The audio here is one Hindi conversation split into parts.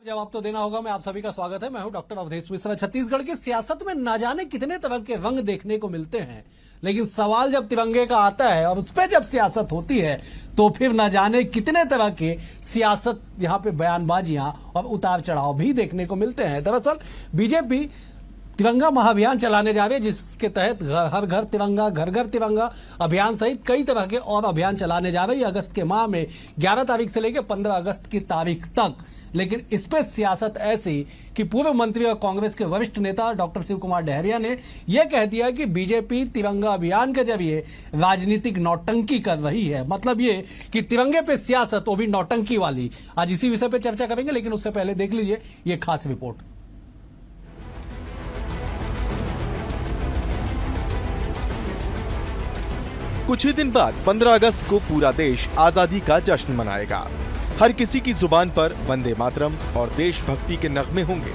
जवाब तो देना होगा। मैं आप सभी का स्वागत है। मैं हूं डॉक्टर अवधेश मिश्रा। छत्तीसगढ़ की सियासत में न जाने कितने तरह के रंग देखने को मिलते हैं, लेकिन सवाल जब तिरंगे का आता है और उस पर जब सियासत होती है तो फिर न जाने कितने तरह के सियासत यहाँ पे बयानबाजियां और उतार चढ़ाव भी देखने को मिलते हैं। दरअसल बीजेपी तिरंगा महाअभियान चलाने जा रहे हैं, जिसके तहत हर घर तिरंगा, घर घर तिरंगा अभियान सहित कई तरह के और अभियान चलाने जा रही है अगस्त के माह में, 11 तारीख से लेकर 15 अगस्त की तारीख तक। लेकिन इस पे सियासत ऐसी कि पूर्व मंत्री और कांग्रेस के वरिष्ठ नेता डॉक्टर शिव कुमार डहरिया ने यह कह दिया कि बीजेपी तिरंगा अभियान के जरिए राजनीतिक नौटंकी कर रही है। मतलब ये कि तिरंगे पे सियासत, वो भी नौटंकी वाली। आज इसी विषय पे चर्चा करेंगे, लेकिन उससे पहले देख लीजिए ये खास रिपोर्ट। कुछ ही दिन बाद 15 अगस्त को पूरा देश आजादी का जश्न मनाएगा। हर किसी की जुबान पर वंदे मातरम और देशभक्ति के नगमे होंगे।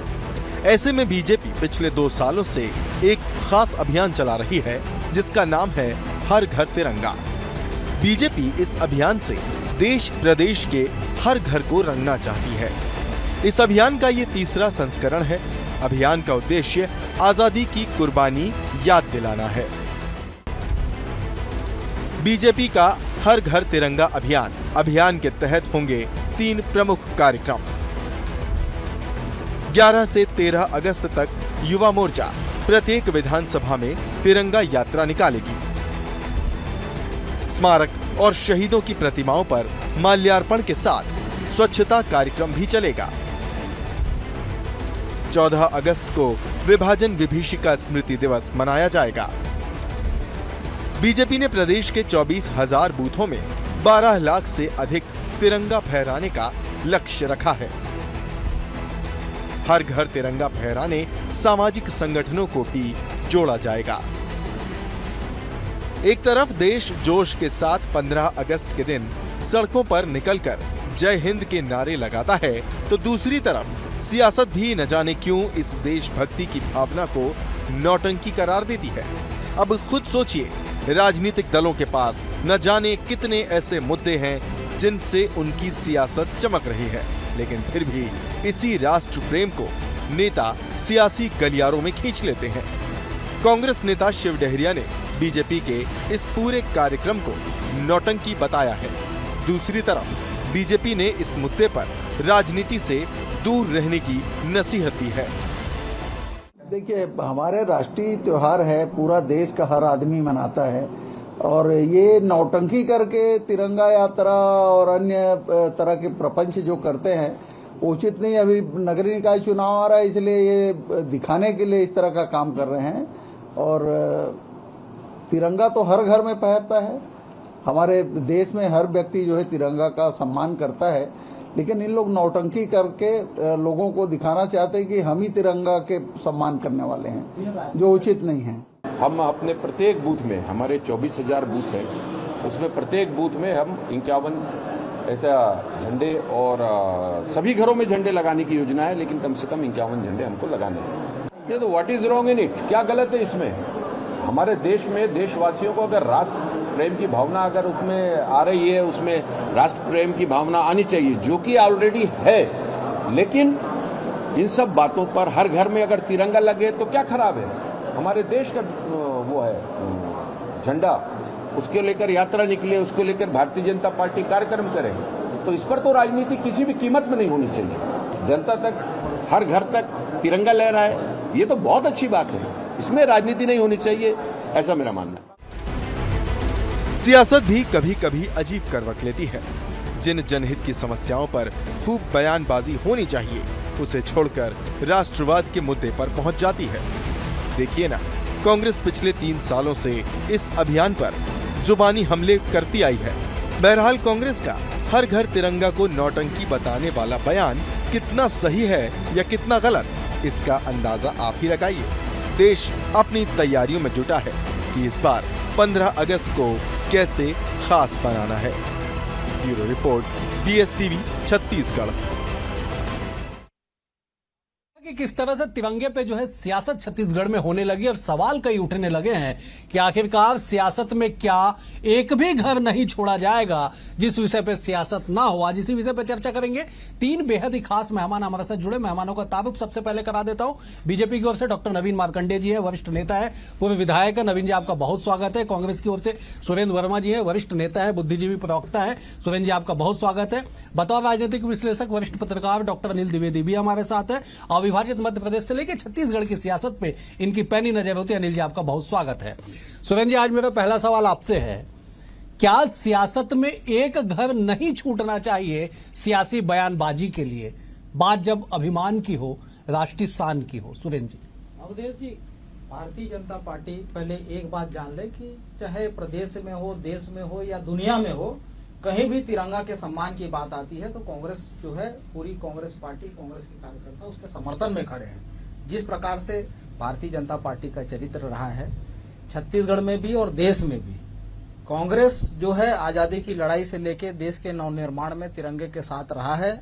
ऐसे में बीजेपी पिछले 2 सालों से एक खास अभियान चला रही है, जिसका नाम है हर घर तिरंगा। बीजेपी इस अभियान से देश प्रदेश के हर घर को रंगना चाहती है। इस अभियान का ये तीसरा संस्करण है। अभियान का उद्देश्य आजादी की कुर्बानी याद दिलाना है। बीजेपी का हर घर तिरंगा अभियान के तहत होंगे 3 प्रमुख कार्यक्रम। 11 से 13 अगस्त तक युवा मोर्चा प्रत्येक विधानसभा में तिरंगा यात्रा निकालेगी। स्मारक और शहीदों की प्रतिमाओं पर माल्यार्पण के साथ स्वच्छता कार्यक्रम भी चलेगा। 14 अगस्त को विभाजन विभीषिका स्मृति दिवस मनाया जाएगा। बीजेपी ने प्रदेश के 24,000 बूथों में 12 लाख से अधिक तिरंगा फहराने का लक्ष्य रखा है। हर घर तिरंगा फहराने सामाजिक संगठनों को भी जोड़ा जाएगा। एक तरफ देश जोश के साथ 15 अगस्त के दिन सड़कों पर निकलकर जय हिंद के नारे लगाता है, तो दूसरी तरफ सियासत भी न जाने क्यों इस देशभक्ति की भावना को नौटंकी करार देती है। अब खुद सोचिए, राजनीतिक दलों के पास न जाने कितने ऐसे मुद्दे हैं जिनसे उनकी सियासत चमक रही है, लेकिन फिर भी इसी राष्ट्र प्रेम को नेता सियासी गलियारों में खींच लेते हैं। कांग्रेस नेता शिव डहरिया ने बीजेपी के इस पूरे कार्यक्रम को नौटंकी बताया है। दूसरी तरफ बीजेपी ने इस मुद्दे पर राजनीति से दूर रहने की नसीहत दी है। देखिए, हमारे राष्ट्रीय त्योहार है, पूरा देश का हर आदमी मनाता है, और ये नौटंकी करके तिरंगा यात्रा और अन्य तरह के प्रपंच जो करते हैं उचित नहीं। अभी नगरीय निकाय चुनाव आ रहा है, इसलिए ये दिखाने के लिए इस तरह का काम कर रहे हैं। और तिरंगा तो हर घर में फहरता है। हमारे देश में हर व्यक्ति जो है तिरंगा का सम्मान करता है, लेकिन इन लोग नौटंकी करके लोगों को दिखाना चाहते हैं कि हम ही तिरंगा के सम्मान करने वाले हैं, जो उचित नहीं है। हम अपने प्रत्येक बूथ में, हमारे 24,000 बूथ हैं, उसमें प्रत्येक बूथ में हम 51 ऐसा झंडे, और सभी घरों में झंडे लगाने की योजना है, लेकिन कम से कम 51 झंडे हमको लगाने हैं। ये तो what is wrong in it, क्या गलत है इसमें? हमारे देश में देशवासियों को अगर राष्ट्र प्रेम की भावना अगर उसमें आ रही है, उसमें राष्ट्र प्रेम की भावना आनी चाहिए, जो कि ऑलरेडी है। लेकिन इन सब बातों पर हर घर में अगर तिरंगा लगे तो क्या खराब है? हमारे देश का वो है झंडा, उसके लेकर यात्रा निकले, उसको लेकर भारतीय जनता पार्टी कार्यक्रम करे, तो इस पर तो राजनीति किसी भी कीमत में नहीं होनी चाहिए। जनता तक, हर घर तक तिरंगा लहराए, ये तो बहुत अच्छी बात है, इसमें राजनीति नहीं होनी चाहिए, ऐसा मेरा मानना है। सियासत भी कभी कभी अजीब करवट लेती है। जिन जनहित की समस्याओं पर खूब बयानबाजी होनी चाहिए, उसे छोड़कर राष्ट्रवाद के मुद्दे पर पहुंच जाती है। देखिए ना, कांग्रेस पिछले 3 सालों से इस अभियान पर जुबानी हमले करती आई है। बहरहाल कांग्रेस का हर घर तिरंगा को नौटंकी बताने वाला बयान कितना सही है या कितना गलत, इसका अंदाजा आप ही लगाइए। देश अपनी तैयारियों में जुटा है कि इस बार 15 अगस्त को कैसे खास बनाना है। Bureau report, BSTV Chhattisgarh. कि किस तरह से तिरंगे पे जो है सियासत छत्तीसगढ़ में होने लगी और सवाल कई उठने लगे हैं कि आखिरकार सियासत में क्या एक भी घर नहीं छोड़ा जाएगा जिस विषय पे सियासत ना हो। आज इसी विषय पे चर्चा करेंगे। 3 बेहद ही खास मेहमान हमारे साथ जुड़े। मेहमानों का तारुफ सबसे पहले करा देता हूं। बीजेपी की ओर से डॉक्टर नवीन मार्कंडेय जी है, वरिष्ठ नेता है, पूर्व विधायक है। नवीन जी आपका बहुत स्वागत है। कांग्रेस की ओर से सुरेंद्र वर्मा जी है, वरिष्ठ नेता है, बुद्धिजीवी प्रवक्ता है। सुरेंद्र जी आपका बहुत स्वागत है। बतौर राजनीतिक विश्लेषक वरिष्ठ पत्रकार डॉक्टर अनिल द्विवेदी भी हमारे साथ है। अविभाजित मध्य प्रदेश से लेकर छत्तीसगढ़ की सियासत पे इनकी पैनी नजर होती है। अनिल जी आपका बहुत स्वागत है। सुरेंद्र जी, आज मेरा पहला सवाल आपसे है, क्या सियासत में एक घर नहीं छूटना चाहिए सियासी बयानबाजी के लिए, बात जब अभिमान की हो, राष्ट्रीय शान की हो? सुरेंद्र जी। अवधेश जी, भारतीय जनता पार्टी पहले एक बात जान ले कि चाहे प्रदेश में हो, देश में हो या दुनिया में हो, कहीं भी तिरंगा के सम्मान की बात आती है तो कांग्रेस जो है, पूरी कांग्रेस पार्टी, कांग्रेस के कार्यकर्ता उसके समर्थन में खड़े हैं। जिस प्रकार से भारतीय जनता पार्टी का चरित्र रहा है छत्तीसगढ़ में भी और देश में भी, कांग्रेस जो है आजादी की लड़ाई से लेकर देश के नवनिर्माण में तिरंगे के साथ रहा है।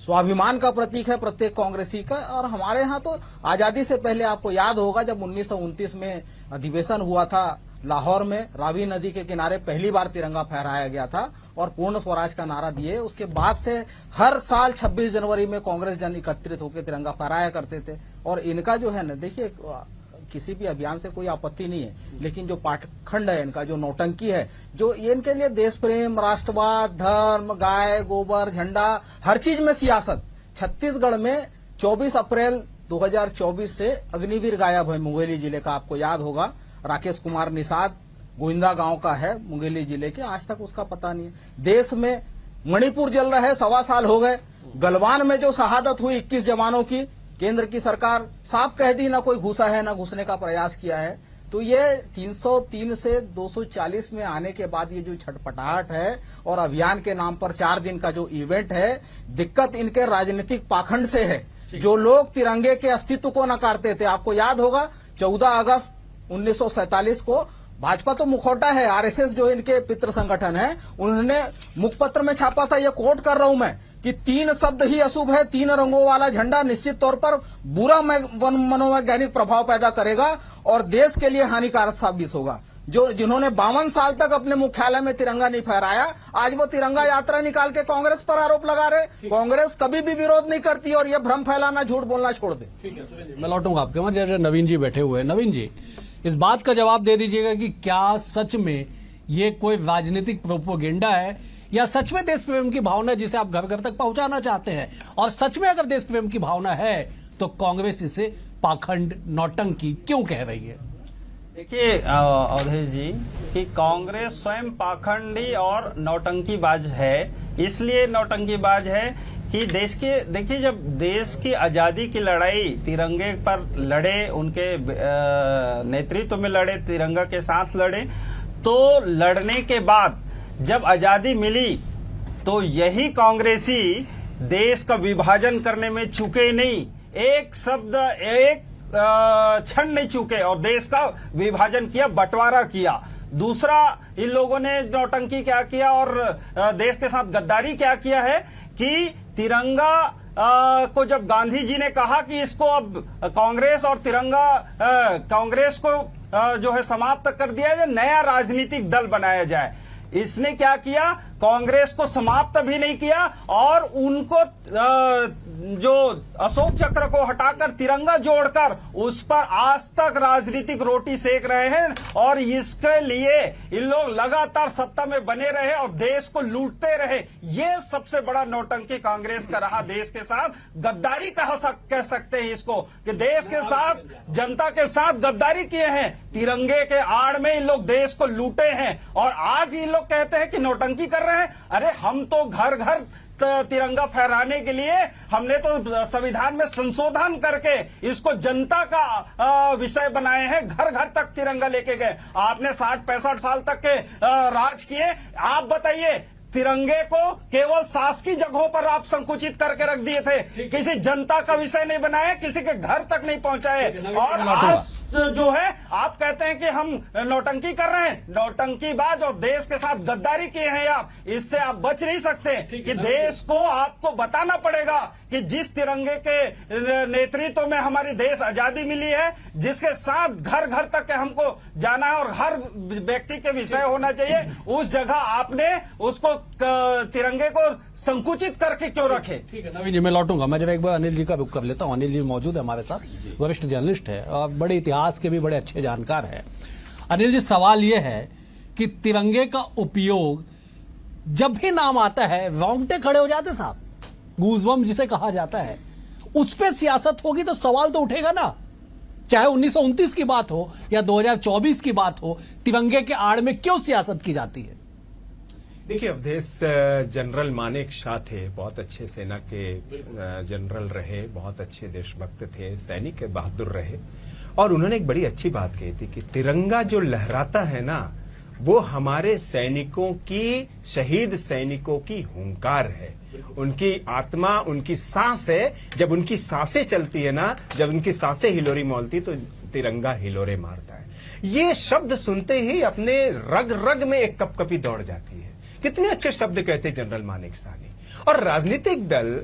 स्वाभिमान का प्रतीक है प्रत्येक कांग्रेसी का। और हमारे यहाँ तो आजादी से पहले आपको याद होगा जब 1929 में अधिवेशन हुआ था लाहौर में, रावी नदी के किनारे पहली बार तिरंगा फहराया गया था और पूर्ण स्वराज का नारा दिए। उसके बाद से हर साल 26 जनवरी में कांग्रेस जन एकत्रित होकर तिरंगा फहराया करते थे। और इनका जो है ना, देखिए किसी भी अभियान से कोई आपत्ति नहीं है, लेकिन जो पाखंड है इनका, जो नौटंकी है, जो ये इनके लिए देश प्रेम, राष्ट्रवाद, धर्म, गाय गोबर, झंडा, हर चीज में सियासत। छत्तीसगढ़ में 24 अप्रैल 2024 से अग्निवीर गायब है मुंगेली जिले का, आपको याद होगा। राकेश कुमार निषाद गोविंदा गांव का है मुंगेली जिले के, आज तक उसका पता नहीं है। देश में मणिपुर जल रहा है, 1.25 साल हो गए। गलवान में जो शहादत हुई 21 जवानों की, केंद्र की सरकार साफ कह दी ना कोई घुसा है ना घुसने का प्रयास किया है। तो ये 303 से 240 में आने के बाद ये जो छटपटाहट है और अभियान के नाम पर 4 दिन का जो इवेंट है, दिक्कत इनके राजनीतिक पाखंड से है। जो लोग तिरंगे के अस्तित्व को नकारते थे, आपको याद होगा 14 अगस्त 1947 को भाजपा तो मुखौटा है, आरएसएस जो इनके पितृ संगठन है, उन्होंने मुखपत्र में छापा था, ये कोट कर रहा हूं मैं, कि 3 शब्द ही अशुभ है, 3 रंगों वाला झंडा निश्चित तौर पर बुरा मनोवैज्ञानिक प्रभाव पैदा करेगा और देश के लिए हानिकारक साबित होगा। जिन्होंने 52 साल तक अपने मुख्यालय में तिरंगा नहीं फहराया, आज वो तिरंगा यात्रा निकाल के कांग्रेस पर आरोप लगा रहे। कांग्रेस कभी भी विरोध नहीं करती और ये भ्रम फैलाना, झूठ बोलना छोड़ दे। मैं लौटूंगा आपके वहां, जैसे नवीन जी बैठे हुए हैं। नवीन जी, इस बात का जवाब दे दीजिएगा कि क्या सच में ये कोई राजनीतिक प्रोपोगेंडा है या सच में देश प्रेम की भावना जिसे आप घर घर तक पहुंचाना चाहते हैं? और सच में अगर देश प्रेम की भावना है तो कांग्रेस इसे पाखंड, नौटंकी क्यों कह रही है? देखिए अवधेश जी, कि कांग्रेस स्वयं पाखंडी और नौटंकीबाज है। इसलिए नौटंकीबाज है कि देखिए जब देश की आजादी की लड़ाई तिरंगे पर लड़े, उनके नेतृत्व में लड़े, तिरंगा के साथ लड़े, तो लड़ने के बाद जब आजादी मिली तो यही कांग्रेसी देश का विभाजन करने में चूके नहीं, एक शब्द, एक क्षण नहीं चूके और देश का विभाजन किया, बंटवारा किया। दूसरा, इन लोगों ने नौटंकी क्या किया और देश के साथ गद्दारी क्या किया है कि तिरंगा को जब गांधी जी ने कहा कि इसको अब कांग्रेस और तिरंगा, कांग्रेस को जो है समाप्त कर दिया जाए, नया राजनीतिक दल बनाया जाए, इसने क्या किया? कांग्रेस को समाप्त भी नहीं किया और उनको जो अशोक चक्र को हटाकर तिरंगा जोड़कर उस पर आज तक राजनीतिक रोटी सेक रहे हैं। और इसके लिए इन लोग लगातार सत्ता में बने रहे और देश को लूटते रहे। ये सबसे बड़ा नौटंकी कांग्रेस का रहा। देश के साथ गद्दारी कह सकते हैं इसको, कि देश के साथ, जनता के साथ गद्दारी किए हैं। तिरंगे के आड़ में इन लोग देश को लूटे हैं और आज इन लोग कहते हैं कि नौटंकी कर रहे हैं। अरे हम तो घर घर तिरंगा फहराने के लिए हमने तो संविधान में संशोधन करके इसको जनता का विषय बनाए हैं। घर घर तक तिरंगा लेके गए। आपने 60-65 साल तक के राज किए। आप बताइए, तिरंगे को केवल शासकीय जगहों पर आप संकुचित करके रख दिए थे, किसी जनता का विषय नहीं बनाए, किसी के घर तक नहीं पहुंचाए। और आज जो है आप कहते हैं कि हम नौटंकी कर रहे हैं, नौटंकीबाज और देश के साथ गद्दारी किए हैं आप, इससे आप बच नहीं सकते कि देश को आपको बताना पड़ेगा कि जिस तिरंगे के नेतृत्व में हमारी देश आजादी मिली है, जिसके साथ घर घर तक हमको जाना है और हर व्यक्ति के विषय होना चाहिए, उस जगह आपने उसको तिरंगे को संकुचित करके क्यों रखे? ठीक है नवीन जी, मैं लौटूंगा। मैं जब एक बार अनिल जी का रुख कर लेता हूं। अनिल जी मौजूद है हमारे साथ, वरिष्ठ जर्नलिस्ट है और बड़े इतिहास के भी बड़े अच्छे जानकार है। अनिल जी, सवाल यह है कि तिरंगे का उपयोग जब भी नाम आता है रोंगटे खड़े हो जाते साहब, गूज़बम्प जिसे कहा जाता है, उस पर सियासत होगी तो सवाल तो उठेगा ना। चाहे 1929 की बात हो या 2024 की बात हो, तिरंगे के आड़ में क्यों सियासत की जाती है? देखिए, अवधेश जनरल मानेक शाह थे, बहुत अच्छे सेना के जनरल रहे, बहुत अच्छे देशभक्त थे, सैनिक बहादुर रहे, और उन्होंने एक बड़ी अच्छी बात कही थी कि तिरंगा जो लहराता है ना, वो हमारे सैनिकों की, शहीद सैनिकों की हुंकार है, उनकी आत्मा, उनकी सांस है। जब उनकी सांसें चलती है ना, जब उनकी सांसें हिलोरी मौलती तो तिरंगा हिलोरे मारता है। ये शब्द सुनते ही अपने रग रग में एक कपकपी दौड़ जाती है। कितने अच्छे शब्द कहते जनरल मानेक शाह ने। और राजनीतिक दल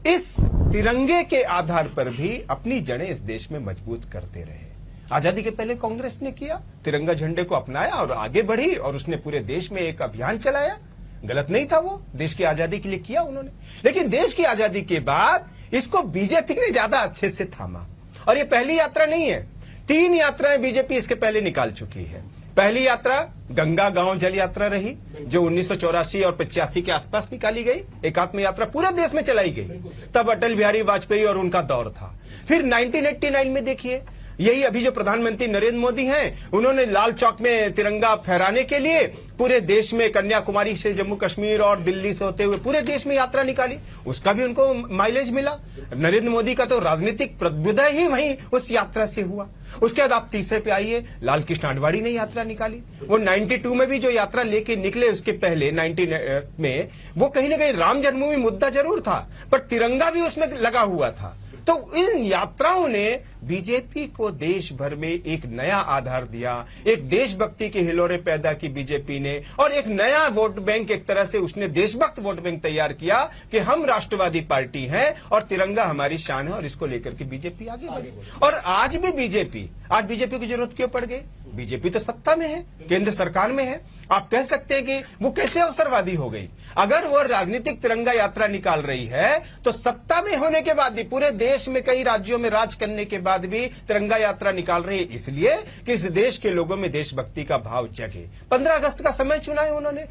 इस तिरंगे के आधार पर भी अपनी जड़ें इस देश में मजबूत करते रहे। आजादी के पहले कांग्रेस ने किया, तिरंगा झंडे को अपनाया और आगे बढ़ी, और उसने पूरे देश में एक अभियान चलाया। गलत नहीं था, वो देश की आजादी के लिए किया उन्होंने। लेकिन देश की आजादी के बाद इसको बीजेपी ने ज्यादा अच्छे से थामा। और ये पहली यात्रा नहीं है, 3 यात्राएं बीजेपी इसके पहले निकाल चुकी है। पहली यात्रा गंगा गांव जल यात्रा रही, जो 1984 और 85 के आसपास निकाली गई। एकात्म यात्रा पूरे देश में चलाई गई, तब अटल बिहारी वाजपेयी और उनका दौर था। फिर 1989 में देखिए, यही अभी जो प्रधानमंत्री नरेंद्र मोदी हैं, उन्होंने लाल चौक में तिरंगा फहराने के लिए पूरे देश में, कन्याकुमारी से जम्मू कश्मीर और दिल्ली से होते हुए पूरे देश में यात्रा निकाली। उसका भी उनको माइलेज मिला। नरेंद्र मोदी का तो राजनीतिक प्रभुदय ही वहीं उस यात्रा से हुआ। उसके बाद आप तीसरे पे आइए, लाल कृष्ण आडवाणी ने यात्रा निकाली। वो 92 में भी जो यात्रा लेके निकले, उसके पहले 90 में वो कहीं ना कहीं राम जन्मभूमि मुद्दा जरूर था, पर तिरंगा भी उसमें लगा हुआ था। तो इन यात्राओं ने बीजेपी को देश भर में एक नया आधार दिया, एक देशभक्ति के हिलोरे पैदा की बीजेपी ने, और एक नया वोट बैंक, एक तरह से उसने देशभक्त वोट बैंक तैयार किया कि हम राष्ट्रवादी पार्टी हैं और तिरंगा हमारी शान है, और इसको लेकर के बीजेपी आगे बढ़ी। और आज भी बीजेपी की जरूरत क्यों पड़ गई? बीजेपी तो सत्ता में है, केंद्र सरकार में है। आप कह सकते हैं कि वो कैसे अवसरवादी हो गई? अगर वो राजनीतिक तिरंगा यात्रा निकाल रही है तो सत्ता में होने के बाद भी, पूरे देश में कई राज्यों में राज करने के बाद भी तिरंगा यात्रा निकाल रही है, इसलिए कि इस देश के लोगों में देशभक्ति का भाव जगे। 15 अगस्त का समय चुना है उन्होंने,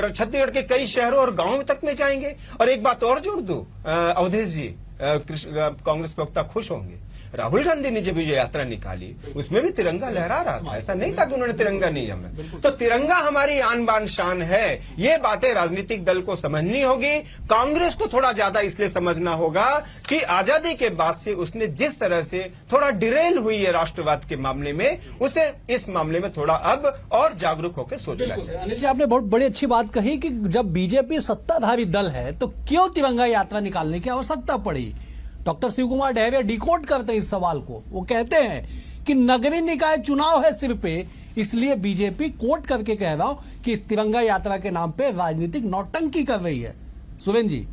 छत्तीसगढ़ के कई शहरों और गांवों तक में जाएंगे। और एक बात और जोड़ दूं अवधेश जी, कांग्रेस प्रवक्ता खुश होंगे, राहुल गांधी ने जब ये यात्रा निकाली उसमें भी तिरंगा लहरा रहा था। ऐसा नहीं था कि उन्होंने तिरंगा नहीं जमा। तो तिरंगा हमारी आन बान शान है। ये बातें राजनीतिक दल को समझनी होगी। कांग्रेस को थोड़ा ज्यादा इसलिए समझना होगा कि आजादी के बाद से उसने जिस तरह से थोड़ा डिरेल हुई है राष्ट्रवाद के मामले में, उसे इस मामले में थोड़ा अब और जागरूक होकर सोचना चाहिए। अनिल जी, आपने बहुत बड़ी अच्छी बात कही कि जब बीजेपी सत्ताधारी दल है तो क्यों तिरंगा यात्रा निकालने की आवश्यकता पड़ी। डॉक्टर शिव कुमार डहरिया डिकोड करते हैं इस सवाल को। वो कहते हैं कि नगरीय निकाय चुनाव है सिर पे, इसलिए बीजेपी कोट करके कह रहा हूं कि तिरंगा यात्रा के नाम पे राजनीतिक नौटंकी कर रही है। सुरेंद्र जी,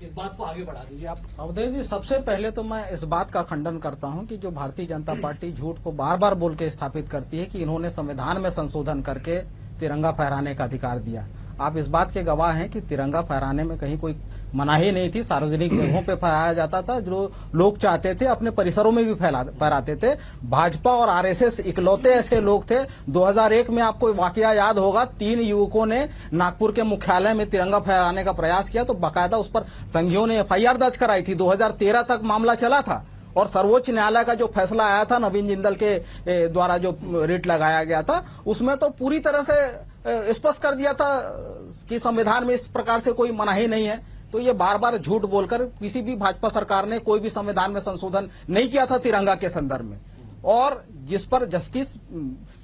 इस बात को आगे बढ़ा दीजिए आप। अवधेश जी, सबसे पहले तो मैं इस बात का खंडन करता हूं कि जो भारतीय जनता पार्टी झूठ को बार बार बोल के स्थापित करती है कि इन्होंने संविधान में संशोधन करके तिरंगा फहराने का अधिकार दिया। आप इस बात के गवाह हैं कि तिरंगा फहराने में कहीं कोई मनाही नहीं थी। सार्वजनिक जगहों पे फहराया जाता था, जो लोग चाहते थे अपने परिसरों में भी फहराते थे। भाजपा और आरएसएस इकलौते ऐसे लोग थे। 2001 में आपको वाकया याद होगा, 3 युवकों ने नागपुर के मुख्यालय में तिरंगा फहराने का प्रयास किया, तो बाकायदा उस पर संघियों ने एफआईआर दर्ज कराई थी। 2013 तक मामला चला था और सर्वोच्च न्यायालय का जो फैसला आया था, नवीन जिंदल के द्वारा जो रिट लगाया गया था, उसमें तो पूरी तरह से स्पष्ट कर दिया था कि संविधान में इस प्रकार से कोई मनाही नहीं है। तो ये बार बार झूठ बोलकर किसी भी भाजपा सरकार ने कोई भी संविधान में संशोधन नहीं किया था तिरंगा के संदर्भ में। और जिस पर जस्टिस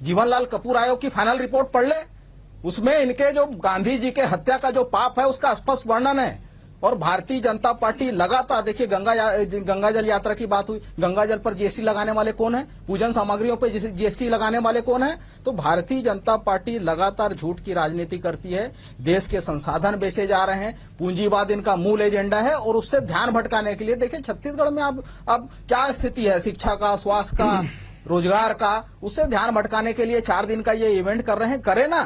जीवनलाल कपूर आयोग की फाइनल रिपोर्ट पढ़ ले, उसमें इनके जो गांधी जी के हत्या का जो पाप है उसका स्पष्ट वर्णन है। और भारतीय जनता पार्टी लगातार, देखिए गंगा जल यात्रा की बात हुई, गंगा जल पर जीएसटी लगाने वाले कौन है? पूजन सामग्रियों पर जीएसटी लगाने वाले कौन है? तो भारतीय जनता पार्टी लगातार झूठ की राजनीति करती है। देश के संसाधन बेचे जा रहे हैं, पूंजीवाद इनका मूल एजेंडा है, और उससे ध्यान भटकाने के लिए देखिए छत्तीसगढ़ में अब क्या स्थिति है, शिक्षा का, स्वास्थ्य का, रोजगार का, उससे ध्यान भटकाने के लिए 4 दिन का ये इवेंट कर रहे हैं। करे ना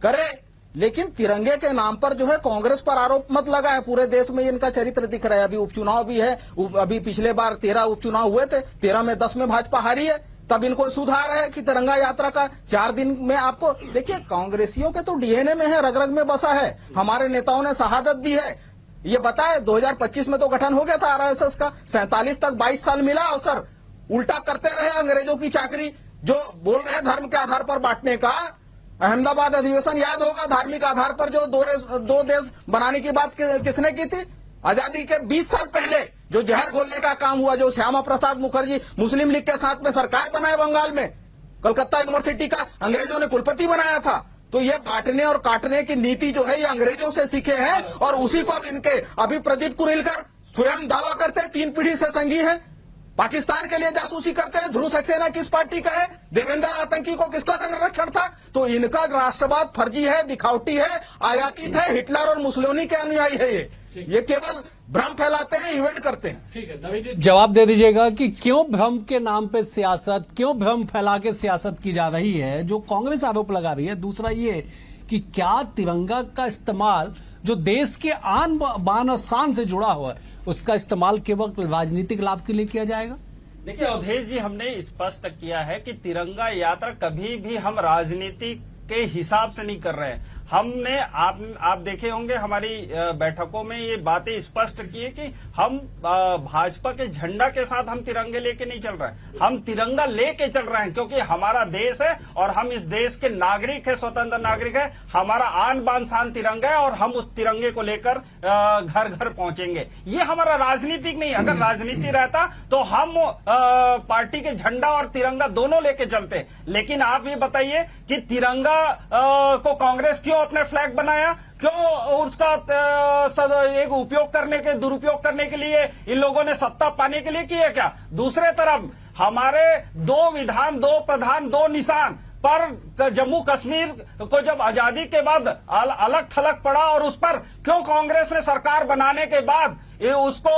करे, लेकिन तिरंगे के नाम पर जो है कांग्रेस पर आरोप मत लगाए। पूरे देश में इनका चरित्र दिख रहा है। अभी उपचुनाव भी है, अभी पिछले बार 13 उपचुनाव हुए थे, 13 में 10 में भाजपा हारी है। तब इनको सुधार है कि तिरंगा यात्रा का 4 दिन में आपको, देखिए कांग्रेसियों के तो डीएनए में है, रग रग में बसा है। हमारे नेताओं ने शहादत दी है। ये बताए 2025 में तो गठन हो गया था आरएसएस का, 47 तक 22 साल मिला अवसर, उल्टा करते रहे अंग्रेजों की चाकरी। जो बोल रहे हैं धर्म के आधार पर बांटने का, अहमदाबाद अधिवेशन याद होगा, धार्मिक आधार पर जो दो देश बनाने की बात किसने की थी? आजादी के 20 साल पहले जो जहर घोलने का काम हुआ, जो श्यामा प्रसाद मुखर्जी मुस्लिम लीग के साथ में सरकार बनाए बंगाल में, कलकत्ता यूनिवर्सिटी का अंग्रेजों ने कुलपति बनाया था। तो ये बांटने और काटने की नीति जो है ये अंग्रेजों से सीखे हैं, और उसी को अब इनके अभी प्रदीप कुरेलकर स्वयं दावा करते हैं 3 पीढ़ी से संगी है, पाकिस्तान के लिए जासूसी करते हैं। ध्रुव सक्सेना किस पार्टी का है? देवेंद्र आतंकी को किसका संरक्षण था? तो इनका राष्ट्रवाद फर्जी है, दिखावटी है, आयातित है, हिटलर और मुसोलिनी के अनुयायी है। ये केवल भ्रम फैलाते हैं, इवेंट करते हैं। ठीक है, नवीन जी जवाब दे दीजिएगा कि क्यों भ्रम के नाम पे सियासत, क्यों भ्रम फैला के सियासत की जा रही है, जो कांग्रेस आरोप लगा रही है। दूसरा ये कि क्या तिरंगा का इस्तेमाल जो देश के आन बान और शान से जुड़ा हुआ है, उसका इस्तेमाल केवल राजनीतिक लाभ के लिए किया जाएगा? देखिए अवधेश जी, हमने स्पष्ट किया है कि तिरंगा यात्रा कभी भी हम राजनीति के हिसाब से नहीं कर रहे हैं। हमने आप देखे होंगे हमारी बैठकों में ये बातें स्पष्ट की है कि हम भाजपा के झंडा के साथ हम तिरंगे लेके नहीं चल रहे हैं, हम तिरंगा लेके चल रहे हैं, क्योंकि हमारा देश है और हम इस देश के नागरिक है, स्वतंत्र नागरिक है। हमारा आन बान शान तिरंगा है और हम उस तिरंगे को लेकर घर घर पहुंचेंगे। ये हमारा राजनीतिक नहीं। अगर राजनीति रहता तो हम पार्टी के झंडा और तिरंगा दोनों लेके चलते। लेकिन आप ये बताइए कि तिरंगा को कांग्रेस क्यों अपने फ्लैग बनाया? क्यों उसका एक उपयोग करने के, दुरुपयोग करने के लिए इन लोगों ने सत्ता पाने के लिए किया क्या? दूसरे तरफ हमारे 2 विधान, 2 प्रधान, 2 निशान पर जम्मू कश्मीर को जब आजादी के बाद अलग थलग पड़ा, और उस पर क्यों कांग्रेस ने सरकार बनाने के बाद ये उसको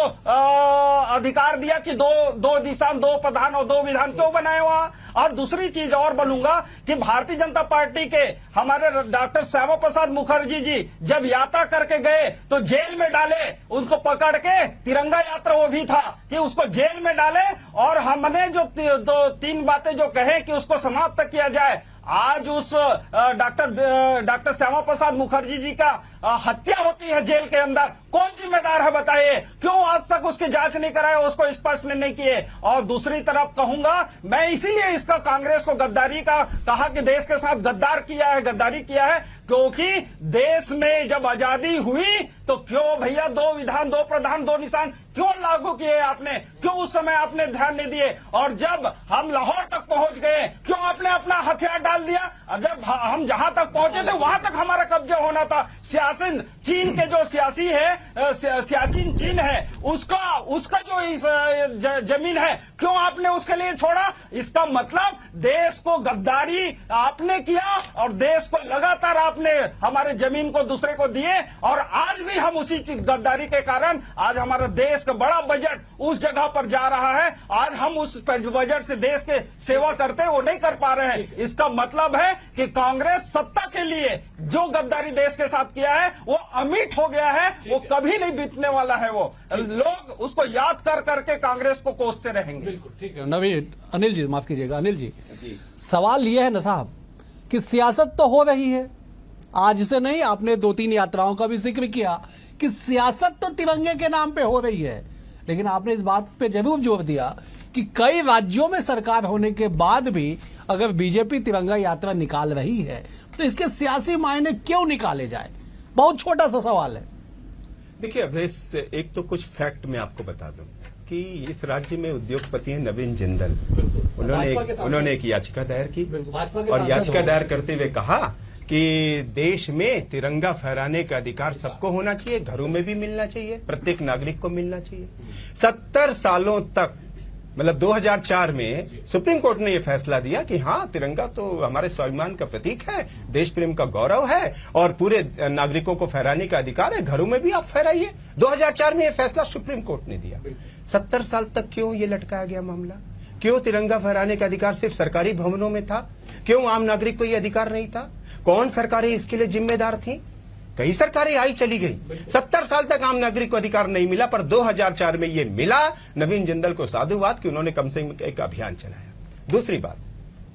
अधिकार दिया कि 2 निशान, 2 प्रधान और 2 विधान क्यों बनाए वहां? और दूसरी चीज और बोलूंगा कि भारतीय जनता पार्टी के हमारे डॉक्टर श्यामा प्रसाद मुखर्जी जी जब यात्रा करके गए तो जेल में डाले, उनको पकड़ के, तिरंगा यात्रा वो भी था कि उसको जेल में डाले, और हमने जो 3 बातें जो कहे कि उसको समाप्त किया जाए। आज उस डॉक्टर श्यामा प्रसाद मुखर्जी जी का हत्या होती है जेल के अंदर, कौन जिम्मेदार है बताइए? क्यों आज तक उसकी जांच नहीं कराए, उसको स्पष्ट नहीं किए? और दूसरी तरफ कहूंगा मैं, इसीलिए इसका कांग्रेस को गद्दारी का कहा कि देश के साथ गद्दारी किया है, क्योंकि देश में जब आजादी हुई तो क्यों भैया 2 विधान, 2 प्रधान, 2 निशान क्यों लागू किए आपने? क्यों उस समय आपने ध्यान नहीं दिए? और जब हम लाहौर तक पहुंच गए क्यों आपने अपना हथियार डाल दिया? जब हम जहां तक पहुंचे थे वहां तक हमारा कब्जा होना था। सियाचिन चीन के जो सियासी है, सियाचिन चीन है, उसका जो इस जमीन है, क्यों आपने उसके लिए छोड़ा? इसका मतलब देश को गद्दारी आपने किया, और देश को लगातार आपने हमारे जमीन को दूसरे को दिए, और आज भी हम उसी गद्दारी के कारण आज हमारा देश का बड़ा बजट उस जगह पर जा रहा है। आज हम उस बजट से देश के सेवा करते हैं, वो नहीं कर पा रहे हैं। इसका मतलब है कि कांग्रेस सत्ता के लिए जो गद्दारी देश के साथ किया है वो अमिट हो गया है, वो कभी नहीं बीतने वाला है। वो लोग उसको याद कर करके कांग्रेस को कोसते रहेंगे। बिल्कुल ठीक है। नवीन, अनिल जी माफ कीजिएगा, अनिल जी सवाल यह है ना साहब कि सियासत तो हो रही है, आज से नहीं, आपने 2-3 यात्राओं का भी जिक्र किया कि सियासत तो तिरंगे के नाम पे हो रही है, लेकिन आपने इस बात पे जरूर जोर दिया कि कई राज्यों में सरकार होने के बाद भी अगर बीजेपी तिरंगा यात्रा निकाल रही है तो इसके सियासी मायने क्यों निकाले जाए? बहुत छोटा सा सवाल है। देखिए अवधेश, एक तो कुछ फैक्ट मैं आपको बता दूं कि इस राज्य में उद्योगपति हैं नवीन जिंदल। उन्होंने एक याचिका दायर की, और याचिका दायर करते हुए कहा कि देश में तिरंगा फहराने का अधिकार सबको होना चाहिए, घरों में भी मिलना चाहिए, प्रत्येक नागरिक को मिलना चाहिए। 70 सालों तक, मतलब 2004 में सुप्रीम कोर्ट ने यह फैसला दिया कि हाँ, तिरंगा तो हमारे स्वाभिमान का प्रतीक है, देश प्रेम का गौरव है और पूरे नागरिकों को फहराने का अधिकार है, घरों में भी आप फहराइए। 2004 में यह फैसला सुप्रीम कोर्ट ने दिया। 70 साल तक क्यों ये लटकाया गया मामला? क्यों तिरंगा फहराने का अधिकार सिर्फ सरकारी भवनों में था? क्यों आम नागरिक को यह अधिकार नहीं था? कौन सरकारें इसके लिए जिम्मेदार थी? कई सरकारें आई चली गई। 70 साल तक आम नागरिक को अधिकार नहीं मिला, पर 2004 में यह मिला। नवीन जिंदल को साधुवाद कि उन्होंने कम से कम एक अभियान चलाया। दूसरी बात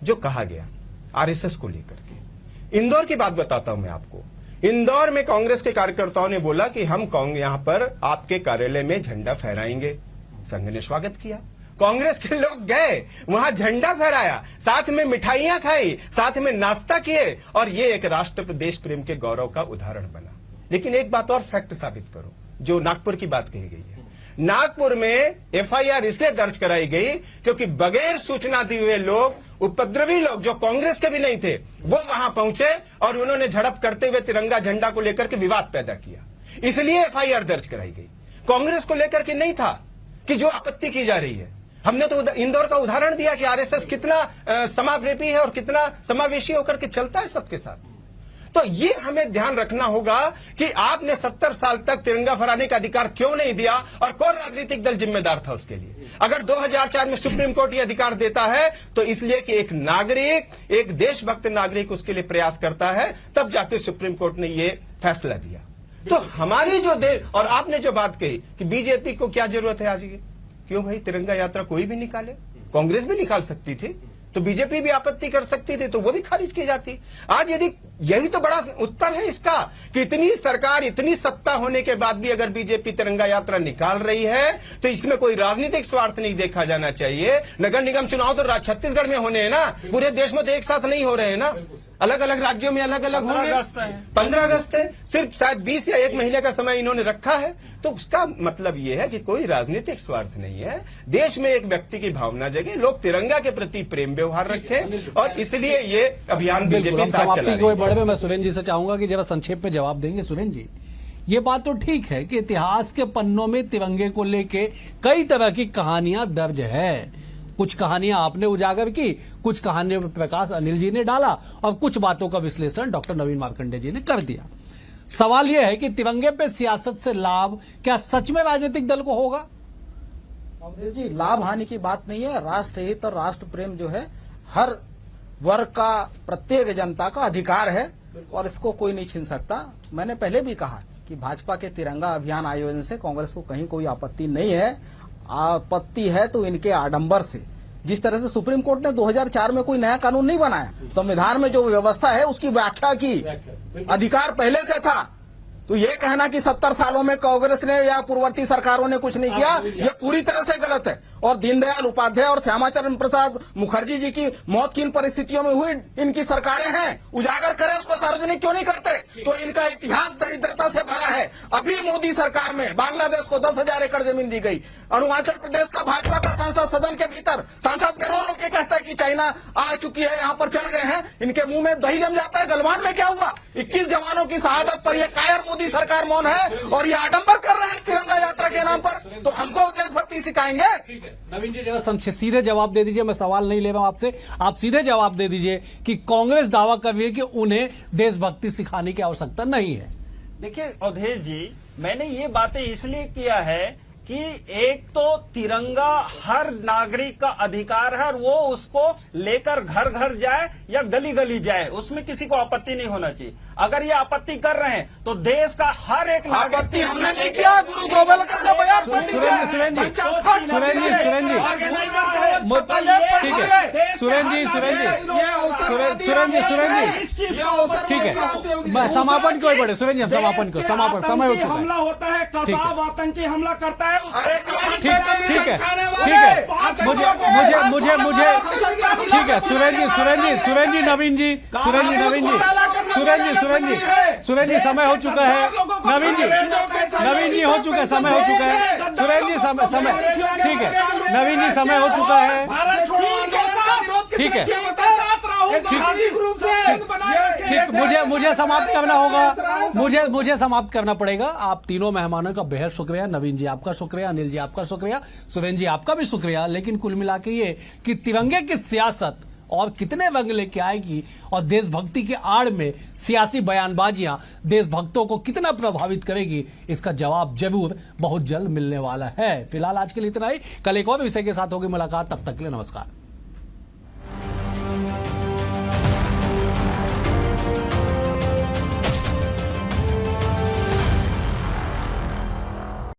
जो कहा गया आरएसएस को लेकर के, इंदौर की बात बताता हूं मैं आपको। इंदौर में कांग्रेस के कार्यकर्ताओं ने बोला कि हम यहां पर आपके कार्यालय में झंडा फहराएंगे। संघ ने स्वागत किया, कांग्रेस के लोग गए, वहां झंडा फहराया, साथ में मिठाइयां खाई, साथ में नाश्ता किए, और ये एक राष्ट्र देश प्रेम के गौरव का उदाहरण बना। लेकिन एक बात और फैक्ट साबित करो, जो नागपुर की बात कही गई है। नागपुर में एफआईआर इसलिए दर्ज कराई गई क्योंकि बगैर सूचना दिए हुए लोग, उपद्रवी लोग जो कांग्रेस के भी नहीं थे, वो वहां पहुंचे और उन्होंने झड़प करते हुए तिरंगा झंडा को लेकर के विवाद पैदा किया। इसलिए एफआईआर दर्ज कराई गई। कांग्रेस को लेकर के नहीं था कि जो आपत्ति की जा रही है। हमने तो इंदौर का उदाहरण दिया कि आरएसएस कितना समावेशी है और कितना समावेशी होकर के चलता है सबके साथ। तो ये हमें ध्यान रखना होगा कि आपने 70 साल तक तिरंगा फहराने का अधिकार क्यों नहीं दिया और कौन राजनीतिक दल जिम्मेदार था उसके लिए। अगर 2004 में सुप्रीम कोर्ट ये अधिकार देता है तो इसलिए कि एक नागरिक, एक देशभक्त नागरिक उसके लिए प्रयास करता है, तब जाके सुप्रीम कोर्ट ने ये फैसला दिया। तो हमारी जो और आपने जो बात कही कि बीजेपी को क्या जरूरत है आज की, क्यों भाई, तिरंगा यात्रा कोई भी निकाले, कांग्रेस भी निकाल सकती थी, तो बीजेपी भी आपत्ति कर सकती थी, तो वो भी खारिज की जाती। आज यदि यही तो बड़ा उत्तर है इसका कि इतनी सरकार, इतनी सत्ता होने के बाद भी अगर बीजेपी तिरंगा यात्रा निकाल रही है तो इसमें कोई राजनीतिक स्वार्थ नहीं देखा जाना चाहिए। नगर निगम चुनाव तो छत्तीसगढ़ में होने हैं ना, पूरे देश में तो एक साथ नहीं हो रहे हैं ना, अलग अलग राज्यों में अलग अलग होंगे। 15 अगस्त है, सिर्फ शायद 20 या 1 महीने का समय इन्होंने रखा है। तो उसका मतलब यह है कि कोई राजनीतिक स्वार्थ नहीं है, देश में एक व्यक्ति की भावना जगे, लोग तिरंगा के प्रति प्रेम व्यवहार रखें, और इसलिए ये अभियान बीजेपी साथ चला रही है। में मैं सुरेंद्र जी से चाहूंगा कि जरा संक्षेप में जवाब देंगे। सुरेंद्र जी, ये बात तो ठीक है कि इतिहास के पन्नों में तिरंगे को लेके कई तरह की कहानियां दर्ज है। कुछ कहानियां आपने उजागर की, कुछ कहानियों में प्रकाश अनिल जी ने डाला और कुछ बातों का विश्लेषण डॉक्टर नवीन मार्कंडेय जी ने कर दिया। सवाल यह है कि तिरंगे पे सियासत से लाभ क्या सच में राजनीतिक दल को होगा? अवधेश जी, लाभ हानि की बात नहीं है। राष्ट्र हित और राष्ट्र प्रेम जो है हर वर्ग का, प्रत्येक जनता का अधिकार है और इसको कोई नहीं छीन सकता। मैंने पहले भी कहा कि भाजपा के तिरंगा अभियान आयोजन से कांग्रेस को कहीं कोई आपत्ति नहीं है। आपत्ति है तो इनके आडंबर से। जिस तरह से सुप्रीम कोर्ट ने 2004 में कोई नया कानून नहीं बनाया, संविधान में जो व्यवस्था है उसकी व्याख्या की, अधिकार पहले से था। तो ये कहना कि 70 सालों में कांग्रेस ने या पूर्ववर्ती सरकारों ने कुछ नहीं किया, ये पूरी तरह से गलत है। और दीनदयाल उपाध्याय और श्यामाचरण प्रसाद मुखर्जी जी की मौत किन परिस्थितियों में हुई, इनकी सरकारें हैं, उजागर करें, उसको सार्वजनिक क्यों नहीं करते? तो इनका इतिहास दरिद्रता से भरा है। अभी मोदी सरकार में बांग्लादेश को 10,000 एकड़ जमीन दी गई। अरुणाचल प्रदेश का भाजपा का सांसद सदन के भीतर सांसद रो रो के कहता है कि चाइना आ चुकी है, यहाँ पर चढ़ गए हैं, इनके मुंह में दही जम जाता है। गलवान में क्या हुआ? 21 जवानों की शहादत पर यह कायर मोदी सरकार मौन है और ये आडंबर कर रहे हैं तिरंगा यात्रा के नाम पर। तो हमको देशभक्ति सिखाएंगे? नवीन जी, जरा सीधे जवाब दे दीजिए, मैं सवाल नहीं ले रहा हूं आपसे, आप सीधे जवाब दे दीजिए कि कांग्रेस दावा कर रही है कि उन्हें देशभक्ति सिखाने की आवश्यकता नहीं है। देखिए अवधेश जी, मैंने ये बातें इसलिए किया है कि एक तो तिरंगा हर नागरिक का अधिकार है और वो उसको लेकर घर घर जाए या गली गली जाए, उसमें किसी को आपत्ति नहीं होना चाहिए। अगर ये आपत्ति कर रहे हैं तो देश का हर एक आपत्ति हमने नहीं किया। गुरु गोविंद का बयान सुरेंद्र जी, ठीक है, सुरेंद्र जी, ठीक है, मैं समापन को बढ़े। सुरेंद्र जी, समापन को, समापन समय हो चुका है। हमला होता है, कसाब आतंकी हमला करता है, ठीक है, मुझे ठीक है, सुरेंद्र जी, नवीन जी, सुरेंद्र जी, समय हो चुका है। नवीन जी हो चुका है, समय हो चुका है। सुरेंद्र जी, समय ठीक है, नवीन जी, समय हो चुका है। ठीक है, ठीक, मुझे समाप्त करना होगा, मुझे समाप्त करना पड़ेगा। आप तीनों मेहमानों का बेहद शुक्रिया। नवीन जी आपका शुक्रिया, अनिल जी आपका शुक्रिया, सुरेंद्र जी आपका भी शुक्रिया। लेकिन कुल मिला के ये कि तिरंगे की सियासत और कितने रंग लेके आएगी और देशभक्ति के आड़ में सियासी बयानबाजियां देशभक्तों को कितना प्रभावित करेगी, इसका जवाब जरूर बहुत जल्द मिलने वाला है। फिलहाल आज के लिए इतना ही। कल एक और विषय के साथ होगी मुलाकात, तब तक के लिए नमस्कार।